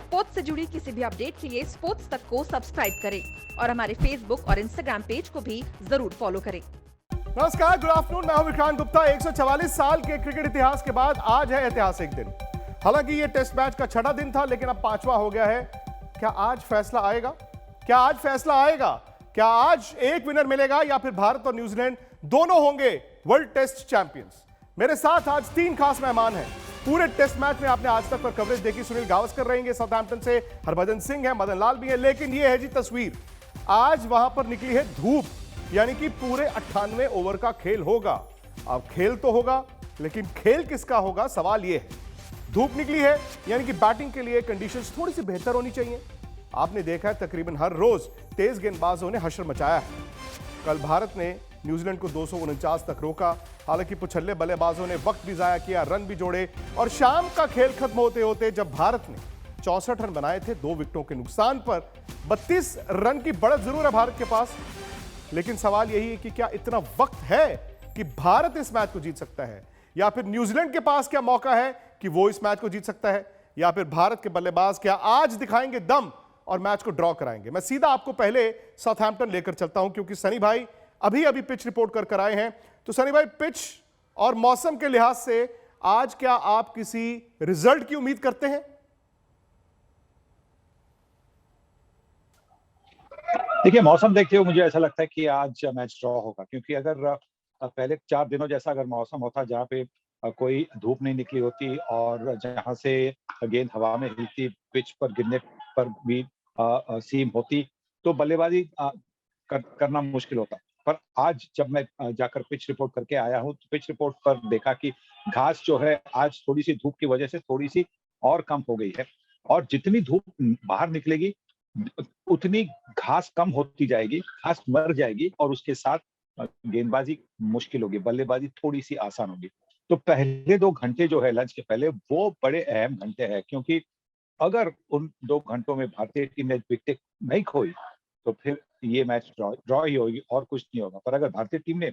Sports से जुड़ी किसी भी अपडेट के लिए स्पोर्ट्स तक को सब्सक्राइब करें और हमारे फेसबुक और इंस्टाग्राम पेज को भी जरूर फॉलो करें। नमस्कार, गुड आफ्टरनून। मैं हूं विक्रांत गुप्ता। 144 साल के क्रिकेट इतिहास के बाद आज है ऐतिहासिक दिन। हालांकि ये टेस्ट मैच का छठा दिन था, लेकिन अब पांचवा हो गया है। क्या आज फैसला आएगा? क्या आज एक विनर मिलेगा या फिर भारत और न्यूजीलैंड दोनों होंगे वर्ल्ड टेस्ट चैंपियंस? मेरे साथ आज तीन खास मेहमान हैं। पूरे टेस्ट मैच में आपने आज तक पर कवरेज देखी। सुनील गावस्कर रहेंगे साउथहैम्पटन से, हरभजन सिंह है, मदन लाल भी है। लेकिन ये है जी तस्वीर, आज वहां पर निकली है धूप, यानी कि पूरे 98 ओवर का खेल होगा। अब खेल तो होगा, लेकिन खेल किसका होगा, सवाल यह है। धूप निकली है, यानी कि बैटिंग के लिए कंडीशंस थोड़ी सी बेहतर होनी चाहिए। आपने देखा है तकरीबन हर रोज तेज गेंदबाजों ने हशर मचाया है। कल भारत ने न्यूजीलैंड को 249 तक रोका। हालांकि पुछल्ले बल्लेबाजों ने वक्त भी जाया किया, रन भी जोड़े, और शाम का खेल खत्म होते होते जब भारत ने 64 रन बनाए थे 2 विकेटों के नुकसान पर, 32 रन की बढ़त जरूर है भारत के पास। लेकिन सवाल यही है कि क्या इतना वक्त है कि भारत इस मैच को जीत सकता है, या फिर न्यूजीलैंड के पास क्या मौका है कि वो इस मैच को जीत सकता है, या फिर भारत के बल्लेबाज क्या आज दिखाएंगे दम और मैच को ड्रॉ कराएंगे? मैं सीधा आपको पहले साउथहैम्पटन लेकर चलता हूं, क्योंकि सनी भाई अभी अभी पिच रिपोर्ट कर आए हैं। तो सनी भाई, पिच और मौसम के लिहाज से आज क्या आप किसी रिजल्ट की उम्मीद करते हैं? देखिए, मौसम देखते हुए मुझे ऐसा लगता है कि आज मैच ड्रॉ होगा, क्योंकि अगर पहले 4 दिनों जैसा अगर मौसम होता जहाँ पे कोई धूप नहीं निकली होती और जहाँ से गेंद हवा में हिलती, पिच पर गिरने पर भी सीम होती, तो बल्लेबाजी करना मुश्किल होता। पर आज जब मैं जाकर पिच रिपोर्ट करके आया हूँ, तो पिच रिपोर्ट पर देखा कि घास जो है आज थोड़ी सी धूप की वजह से थोड़ी सी और कम हो गई है, और जितनी धूप बाहर निकलेगी उतनी घास कम होती जाएगी, घास मर जाएगी, और उसके साथ गेंदबाजी मुश्किल होगी, बल्लेबाजी थोड़ी सी आसान होगी। तो पहले 2 घंटे जो है लंच के पहले, वो बड़े अहम घंटे हैं, क्योंकि अगर उन 2 घंटों में भारतीय टीम ने विकेट नहीं खोई तो फिर ये मैच ड्रॉ ही होगी और कुछ नहीं होगा। पर अगर भारतीय टीम ने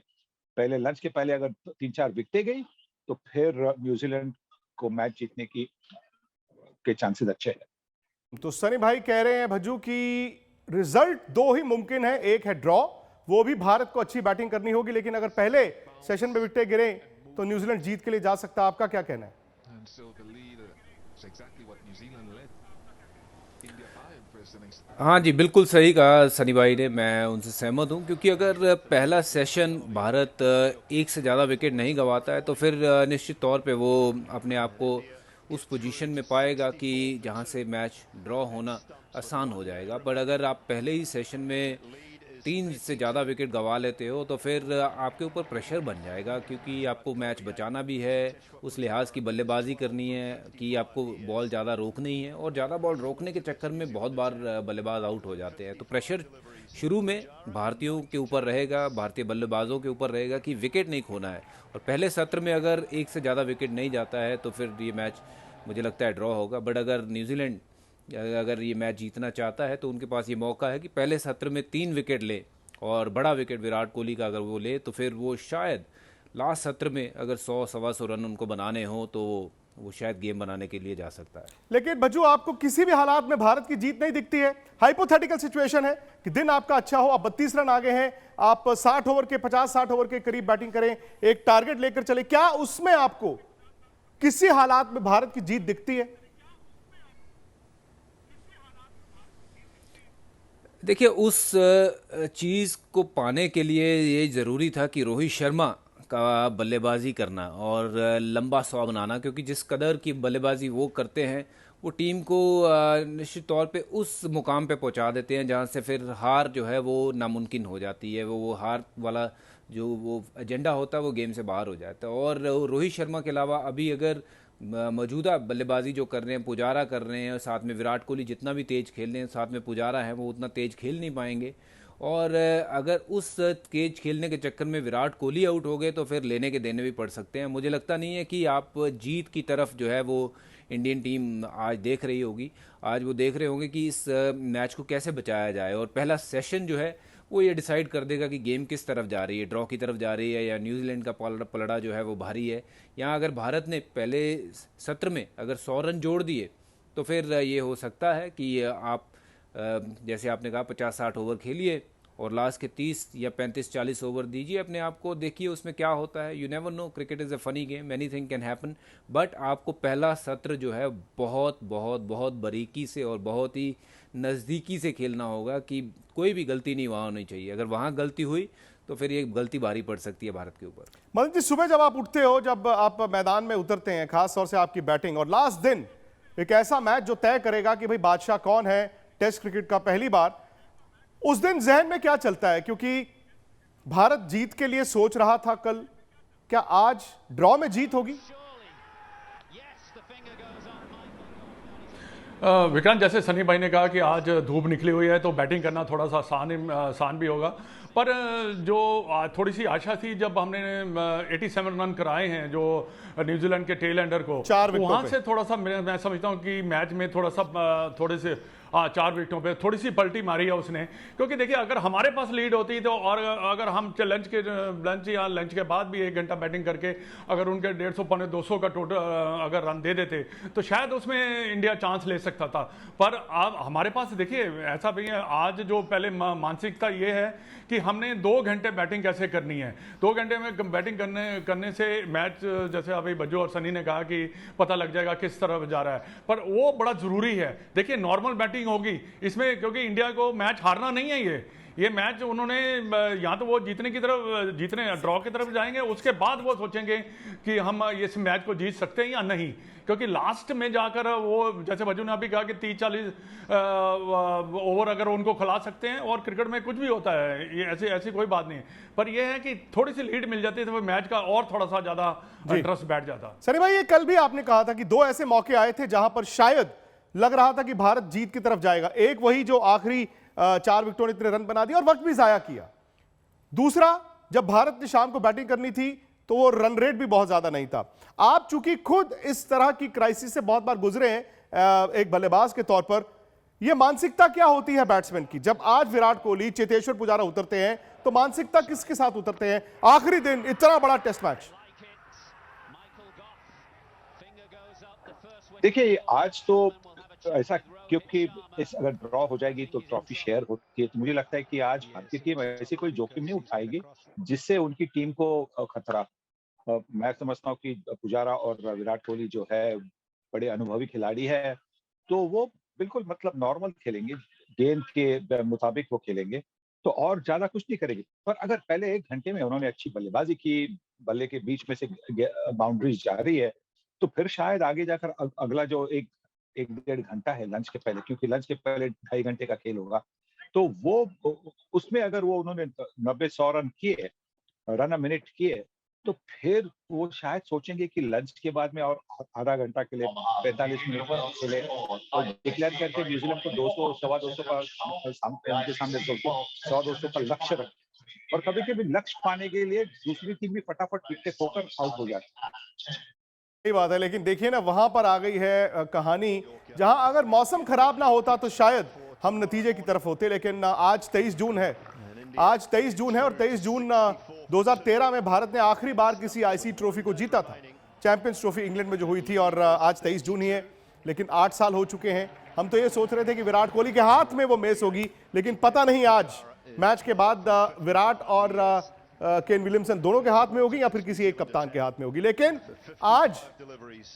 पहले लंच के पहले अगर 3-4 विकेटें गई तो फिर न्यूजीलैंड को मैच जीतने के चांसेस अच्छे हैं। तो सनी भाई कह रहे हैं भज्जू की रिजल्ट 2 ही मुमकिन है। एक है ड्रॉ, वो भी भारत को अच्छी बैटिंग करनी होगी, लेकिन अगर पहले सेशन में विकेटें गिरे तो न्यूजीलैंड जीत के लिए जा सकता है। आपका क्या कहना है? हाँ जी, बिल्कुल सही कहा सनी भाई ने, मैं उनसे सहमत हूँ। क्योंकि अगर पहला सेशन भारत एक से ज़्यादा विकेट नहीं गंवाता है तो फिर निश्चित तौर पे वो अपने आप को उस पोजीशन में पाएगा कि जहाँ से मैच ड्रॉ होना आसान हो जाएगा। पर अगर आप पहले ही सेशन में 3 से ज़्यादा विकेट गंवा लेते हो तो फिर आपके ऊपर प्रेशर बन जाएगा, क्योंकि आपको मैच बचाना भी है, उस लिहाज की बल्लेबाजी करनी है कि आपको बॉल ज़्यादा रोकनी ही है, और ज़्यादा बॉल रोकने के चक्कर में बहुत बार बल्लेबाज आउट हो जाते हैं। तो प्रेशर शुरू में भारतीयों के ऊपर रहेगा, भारतीय बल्लेबाजों के ऊपर रहेगा कि विकेट नहीं खोना है। और पहले सत्र में अगर एक से ज़्यादा विकेट नहीं जाता है तो फिर ये मैच मुझे लगता है ड्रॉ होगा। बट अगर न्यूजीलैंड अगर ये मैच जीतना चाहता है तो उनके पास ये मौका है कि पहले सत्र में 3 विकेट ले, और बड़ा विकेट विराट कोहली का अगर वो ले तो फिर वो शायद लास्ट सत्र में अगर 100-125 रन उनको बनाने हो तो वो शायद गेम बनाने के लिए जा सकता है। लेकिन भज्जू, आपको किसी भी हालात में भारत की जीत नहीं दिखती है? हाइपोथेटिकल सिचुएशन है कि दिन आपका अच्छा हो, आप 32 रन आगे हैं, आप 60 ओवर के 50-60 ओवर के करीब बैटिंग करें, एक टारगेट लेकर चले, क्या उसमें आपको किसी हालात में भारत की जीत दिखती है? देखिए, उस चीज़ को पाने के लिए ये ज़रूरी था कि रोहित शर्मा का बल्लेबाजी करना और लंबा 100 बनाना, क्योंकि जिस कदर की बल्लेबाजी वो करते हैं वो टीम को निश्चित तौर पे उस मुकाम पे पहुंचा देते हैं जहां से फिर हार जो है वो नामुमकिन हो जाती है। वो हार वाला जो वो एजेंडा होता है वो गेम से बाहर हो जाता है। और रोहित शर्मा के अलावा अभी अगर मौजूदा बल्लेबाजी जो कर रहे हैं, पुजारा कर रहे हैं, और साथ में विराट कोहली जितना भी तेज खेल रहे हैं, साथ में पुजारा है, वो उतना तेज खेल नहीं पाएंगे। और अगर उस तेज खेलने के चक्कर में विराट कोहली आउट हो गए तो फिर लेने के देने भी पड़ सकते हैं। मुझे लगता नहीं है कि आप जीत की तरफ जो है वो इंडियन टीम आज देख रही होगी। आज वो देख रहे होंगे कि इस मैच को कैसे बचाया जाए, और पहला सेशन जो है वो ये डिसाइड कर देगा कि गेम किस तरफ जा रही है, ड्रॉ की तरफ जा रही है या न्यूजीलैंड का पलड़ा जो है वो भारी है। यहाँ अगर भारत ने पहले सत्र में अगर 100 रन जोड़ दिए तो फिर ये हो सकता है कि आप जैसे आपने कहा 50-60 ओवर खेलिए और लास्ट के 30 या 35-40 ओवर दीजिए अपने आप को, देखिए उसमें क्या होता है। You never know, cricket is a funny game, any thing can happen. But आपको पहला सत्र जो है बहुत बहुत बहुत बारीकी से और बहुत ही नज़दीकी से खेलना होगा कि कोई भी गलती नहीं वहाँ होनी चाहिए। अगर वहाँ गलती हुई तो फिर ये गलती भारी पड़ सकती है भारत के ऊपर। मदन जी, सुबह जब आप उठते हो, जब आप मैदान में उतरते हैं, खास तौर से आपकी बैटिंग, और लास्ट दिन एक ऐसा मैच जो तय करेगा कि भाई बादशाह कौन है टेस्ट क्रिकेट का पहली बार, उस दिन जहन में क्या चलता है? क्योंकि भारत जीत के लिए सोच रहा था कल, क्या आज ड्रॉ में जीत होगी? विक्रांत, जैसे सनी भाई ने कहा कि आज धूप निकली हुई है तो बैटिंग करना थोड़ा सा आसान भी होगा, पर जो थोड़ी सी आशा थी जब हमने 87 रन कराए हैं जो न्यूजीलैंड के टेल एंडर को, वहां से थोड़ा सा मैं समझता हूं कि मैच में थोड़ा सा थोड़े से 4 विकेटों पे थोड़ी सी पलटी मारी है उसने। क्योंकि देखिए, अगर हमारे पास लीड होती तो, और अगर हम लंच या लंच के बाद भी 1 घंटा बैटिंग करके अगर उनके 150 पौने 200 का टोटल अगर रन दे देते तो शायद उसमें इंडिया चांस ले सकता था। पर अब हमारे पास देखिए ऐसा भी है, आज जो पहले मानसिकता ये है कि हमने 2 घंटे बैटिंग कैसे करनी है। 2 घंटे में बैटिंग करने से मैच, जैसे अभी बज्जू और सनी ने कहा कि पता लग जाएगा किस तरफ जा रहा है, पर वो बड़ा जरूरी है। देखिए, नॉर्मल बैटिंग होगी इसमें, क्योंकि इंडिया को मैच हारना नहीं है। ये मैच उन्होंने, या तो वो जीतने ड्रॉ की तरफ जाएंगे, उसके बाद वो सोचेंगे कि हम इस मैच को जीत सकते हैं या नहीं। क्योंकि लास्ट में जाकर वो, जैसे बज्जू ने अभी कहा कि 30-40 ओवर अगर उनको खिला सकते हैं, और क्रिकेट में कुछ भी होता है, ये ऐसी कोई बात नहीं है, पर ये है कि थोड़ी सी लीड मिल जाती है तो मैच का और थोड़ा सा ज्यादा इंटरेस्ट बैठ जाता। सनी भाई, ये कल भी आपने कहा था कि 2 ऐसे मौके आए थे जहां पर शायद लग रहा था कि भारत जीत की तरफ जाएगा। एक वही जो आखिरी 4 विकेटों ने इतने रन बना दिए और वक्त भी जाया किया। दूसरा, जब भारत ने शाम को बैटिंग करनी थी तो वो रन रेट भी बहुत ज्यादा नहीं था। आप चूंकि खुद इस तरह की क्राइसिस से बहुत बार गुजरे हैं एक बल्लेबाज के तौर पर, यह मानसिकता क्या होती है बैट्समैन की? जब आज विराट कोहली, चेतेश्वर पुजारा उतरते हैं तो मानसिकता किसके साथ उतरते हैं आखिरी दिन इतना बड़ा टेस्ट मैच? देखिए, आज तो ऐसा, क्योंकि अगर ड्रॉ हो जाएगी तो ट्रॉफी शेयर होती है, तो मुझे लगता है कि आज भारतीय टीम ऐसी कोई जोखिम नहीं उठाएगी जिससे उनकी टीम को खतरा। मैं समझता हूँ कि पुजारा और विराट कोहली जो है बड़े अनुभवी खिलाड़ी है, तो वो बिल्कुल मतलब नॉर्मल खेलेंगे, गेंद के मुताबिक वो खेलेंगे, तो और ज्यादा कुछ नहीं करेंगे। पर अगर पहले 1 घंटे में उन्होंने अच्छी बल्लेबाजी की, बल्ले के बीच में से बाउंड्रीज जा रही है, तो फिर शायद आगे जाकर अगला जो 1-1.5 घंटा है लंच के पहले, क्योंकि लंच के पहले 2.5 घंटे का खेल होगा, तो वो उसमें अगर वो उन्होंने 90-100 रन किए, रन अ मिनट किए, तो फिर वो शायद सोचेंगे कि लंच के बाद में और आधा घंटा के लिए 45 मिनट खेले और डिक्लेयर करके न्यूजीलैंड को 200 सवा 200 का उनके सामने 100-200 का लक्ष्य रखें। और कभी-कभी लक्ष्य पाने के लिए दूसरी टीम भी फटाफट विकेट खोकर आउट हो जाती है। सही बात है, लेकिन देखिए ना, वहां पर आ गई है कहानी जहां अगर मौसम खराब ना होता तो शायद हम नतीजे की तरफ होते, लेकिन आज 23 जून है। आज 23 जून है और 23 जून 2013 में भारत ने आखिरी बार किसी आईसी ट्रॉफी को जीता था। चैंपियंस ट्रॉफी इंग्लैंड में जो हुई थी, और आज 23 जून ही है, लेकिन 8 साल हो चुके हैं। हम तो ये सोच रहे थे कि विराट कोहली के हाथ में वो मैच होगी, लेकिन पता नहीं आज मैच के बाद विराट और केन विलियमसन दोनों के हाथ में होगी या फिर किसी एक कप्तान के हाथ में होगी। लेकिन आज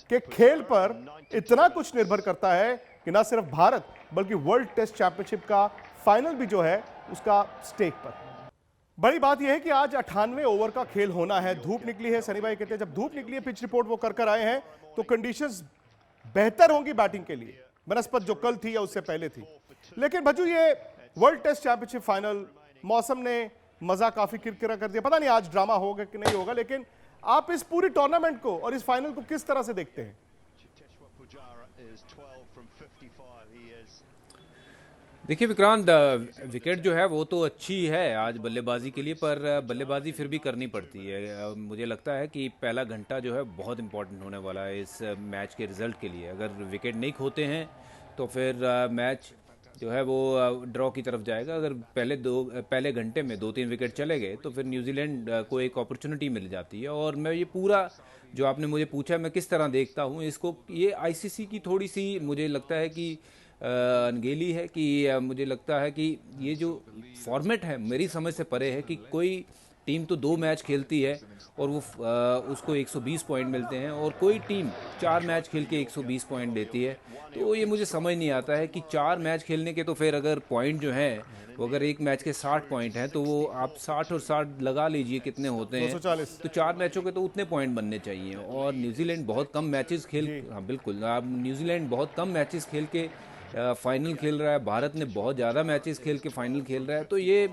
के खेल पर इतना कुछ निर्भर करता है कि ना सिर्फ भारत बल्कि वर्ल्ड टेस्ट चैंपियनशिप का फाइनल भी जो है उसका स्टेक पर। बड़ी बात यह है कि आज 98 ओवर का खेल होना है। धूप निकली है, सनी भाई कहते हैं जब धूप निकली है, पिच रिपोर्ट वो कर आए हैं, तो कंडीशंस बेहतर होंगी बैटिंग के लिए बनस्पत जो कल थी या उससे पहले थी। लेकिन भज्जू, ये वर्ल्ड टेस्ट चैंपियनशिप फाइनल, मौसम ने मजा काफी किरकिरा कर दिया। पता नहीं आज ड्रामा होगा कि नहीं होगा, लेकिन आप इस पूरी टूर्नामेंट को और इस फाइनल को किस तरह से देखते हैं? देखिए विक्रांत, विकेट जो है वो तो अच्छी है आज बल्लेबाजी के लिए, पर बल्लेबाजी फिर भी करनी पड़ती है। मुझे लगता है कि पहला घंटा जो है बहुत इंपॉर्टेंट होने वाला है इस मैच के रिजल्ट के लिए। अगर विकेट नहीं खोते हैं तो फिर मैच जो है वो ड्रॉ की तरफ जाएगा। अगर पहले घंटे में 2-3 विकेट चले गए तो फिर न्यूजीलैंड को एक अपॉर्चुनिटी मिल जाती है। और मैं ये पूरा जो आपने मुझे पूछा मैं किस तरह देखता हूँ इसको, ये आईसीसी की थोड़ी सी मुझे लगता है कि अनगेली है कि मुझे लगता है कि ये जो फॉर्मेट है मेरी समझ से परे है कि कोई टीम तो 2 मैच खेलती है और वो उसको 120 पॉइंट मिलते हैं, और कोई टीम 4 मैच खेल के 120 पॉइंट देती है। तो ये मुझे समझ नहीं आता है कि 4 मैच खेलने के तो फिर अगर पॉइंट जो हैं वो अगर एक मैच के 60 पॉइंट हैं तो वो आप 60 और 60 लगा लीजिए कितने होते हैं, 240। तो 4 मैचों के तो उतने पॉइंट बनने चाहिए। और न्यूजीलैंड बहुत कम मैचेस हाँ बिल्कुल, आप न्यूजीलैंड बहुत कम मैचेस खेल के फाइनल खेल रहा है, भारत ने बहुत ज़्यादा मैचेस खेल के फाइनल खेल रहा है। तो ये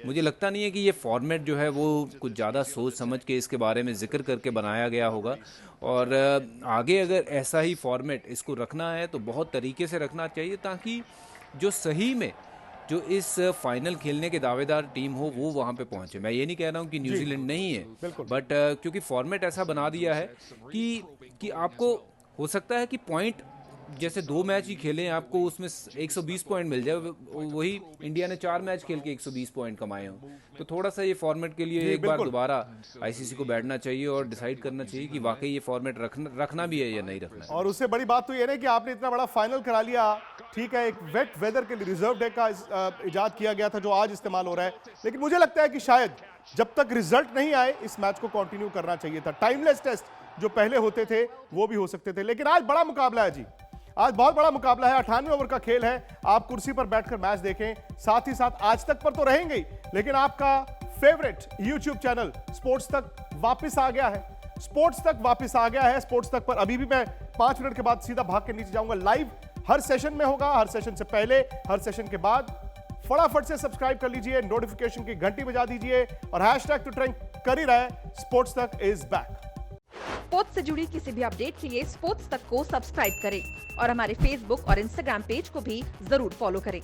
मुझे लगता नहीं है कि ये फॉर्मेट जो है वो कुछ ज़्यादा सोच समझ के इसके बारे में जिक्र करके बनाया गया होगा। और आगे अगर ऐसा ही फॉर्मेट इसको रखना है तो बहुत तरीके से रखना चाहिए, ताकि जो सही में जो इस फाइनल खेलने के दावेदार टीम हो वो वहाँ पे पहुँचे। मैं ये नहीं कह रहा हूँ कि न्यूजीलैंड नहीं है, बट क्योंकि फॉर्मेट ऐसा बना दिया है कि आपको हो सकता है कि पॉइंट जैसे 2 मैच ही खेले आपको उसमें 120 पॉइंट मिल जाए, वही इंडिया ने 4 मैच खेल के 120 पॉइंट कमाए हों। तो थोड़ा सा ये फॉर्मेट के लिए एक बार दोबारा आईसीसी को बैठना चाहिए और डिसाइड करना चाहिए कि वाकई ये फॉर्मेट रखना भी है या नहीं रखना है। और उससे बड़ी बात तो ये नहीं कि आपने इतना बड़ा फाइनल करा लिया, ठीक है, एक वेट वेदर के लिए रिजर्व डे का इजाद किया गया था जो आज इस्तेमाल हो रहा है, लेकिन मुझे लगता है कि शायद जब तक रिजल्ट नहीं आए इस मैच को कंटिन्यू करना चाहिए था। टाइमलेस टेस्ट जो पहले होते थे वो भी हो सकते थे, लेकिन आज बड़ा मुकाबला है जी, आज बहुत बड़ा मुकाबला है। 98 ओवर का खेल है, आप कुर्सी पर बैठकर मैच देखें, साथ ही साथ आज तक पर तो रहेंगे ही, लेकिन आपका फेवरेट यूट्यूब चैनल स्पोर्ट्स तक वापस आ गया है। स्पोर्ट्स तक वापस आ गया है। स्पोर्ट्स तक पर अभी भी मैं 5 मिनट के बाद सीधा भाग के नीचे जाऊंगा। लाइव हर सेशन में होगा, हर सेशन से पहले, हर सेशन के बाद। फटाफट से सब्सक्राइब कर लीजिए, नोटिफिकेशन की घंटी बजा दीजिए और हैशटैग तो ट्रेंड कर ही रहे, स्पोर्ट्स तक इज बैक। स्पोर्ट्स से जुड़ी किसी भी अपडेट के लिए स्पोर्ट्स तक को सब्सक्राइब करें और हमारे फेसबुक और इंस्टाग्राम पेज को भी जरूर फॉलो करें।